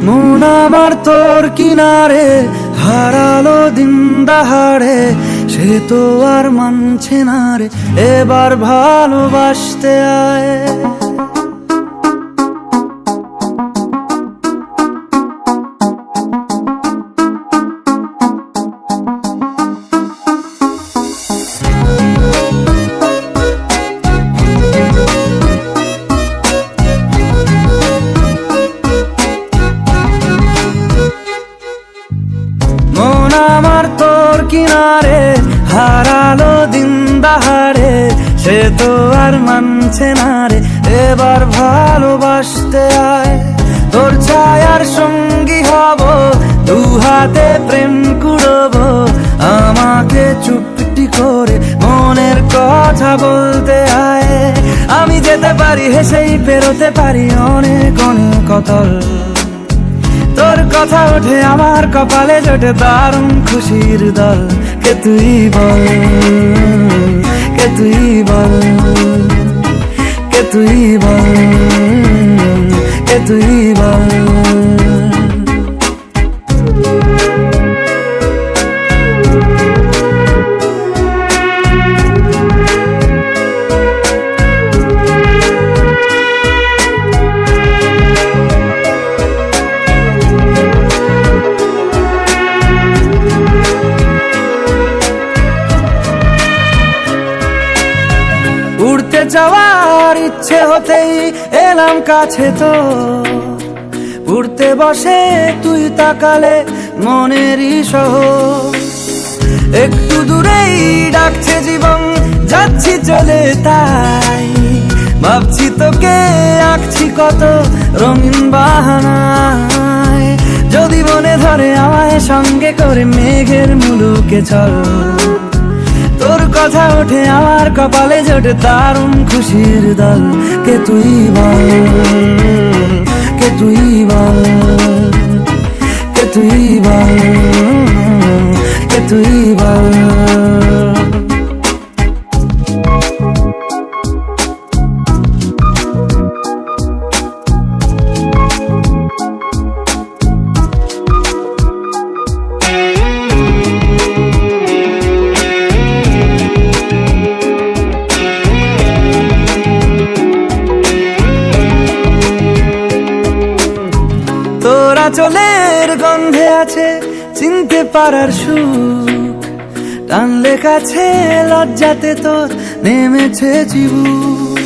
মন আমার তোর কিনারে হারালো দিন দাহাড়ে, সে তো আর মানছে না রে এবার ভালোবাসতে আয়। মন আমার তোর কিনারে হারালো দিন দাহাড়ে, সে তো আর মানছে না রে এবার ভালোবাসতে আয়। তোর ছায়ার সঙ্গী হব, দু হাতে প্রেম কুড়বো, আমাকে চুপটি করে মনের কথা বলতে আয়। আমি যেতে পারি হেসেই পেরোতে পারি অনেক অনেক অতল, তোর কথা ওঠে আমার কপালে জোটে দারুণ খুশির দল। কে তুই বল, কে তুই বল, কে তুই বল, কে তুই বল। উড়তে যাওয়ার ইচ্ছে হতেই এলাম কাছে তো, উড়তে বসে তুই তাকালে মনেরই শহর। একটু দূরেই ডাকছে জীবন, যাচ্ছি চলে তাই ভাবছি তোকে আঁকছি কত রঙিন বাহানায়। যদি মনে ধরে আমায় সঙ্গে করে মেঘের মুলুকে চল, তোর কথা ওঠে আমার কপালে জোটে দারুণ খুশির দল। কে তুই বল, কে তুই বল, কে তুই বল, কে তুই বল। তোরা চলের গন্ধে আছে চিনতে পারার সুখ, টানলে কাছে লজ্জাতে তোর নেমেছে চিবুক।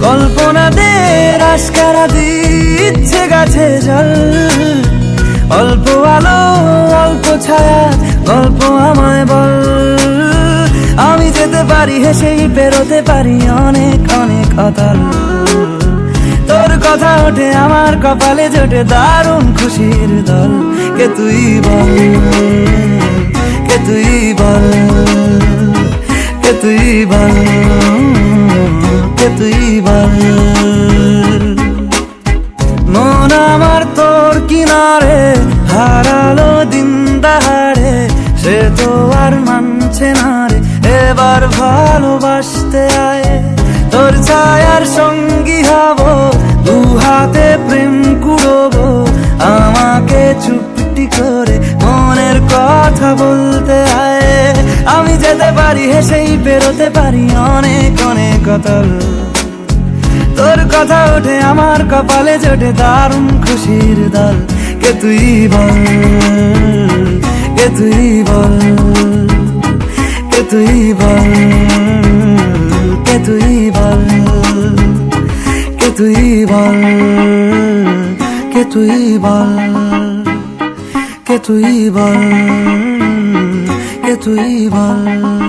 কল্পনাদের আশকারা দিচ্ছে গাছে জল, অল্প আলো অল্প ছায়া গল্প আমায় বল। আমি যেতে পারি হেসেই পেরোতে পারি অনেক অনেক অতল, তোর কথা ওঠে আমার কপালে জোটে দারুণ খুশির দল। কে তুই বল, কে তুই বল, কে তুই বল, কে তুই বল। মন আমার তোর কিনারে হারালো দিন দাহাড়ে, সে তো আর মানছে না রে এবার ভালোবাসতে আয়। তোর ছায়ার সঙ্গী হব, দু হাতে প্রেম কুড়বো, আমাকে চুপটি করে মনের কথা বলতে আয়। আমি যেতে পারি হেসেই পেরোতে পারি অনেক অনেক অতল, তোর কথা ওঠে আমার কপালে জোটে দারুণ খুশির দল। কে তুই বল, কে তুই বল, কে তুই বল, কে তুই বল, কে তুই বল, কে তুই বল, কে তুই বল, কে তুই বল।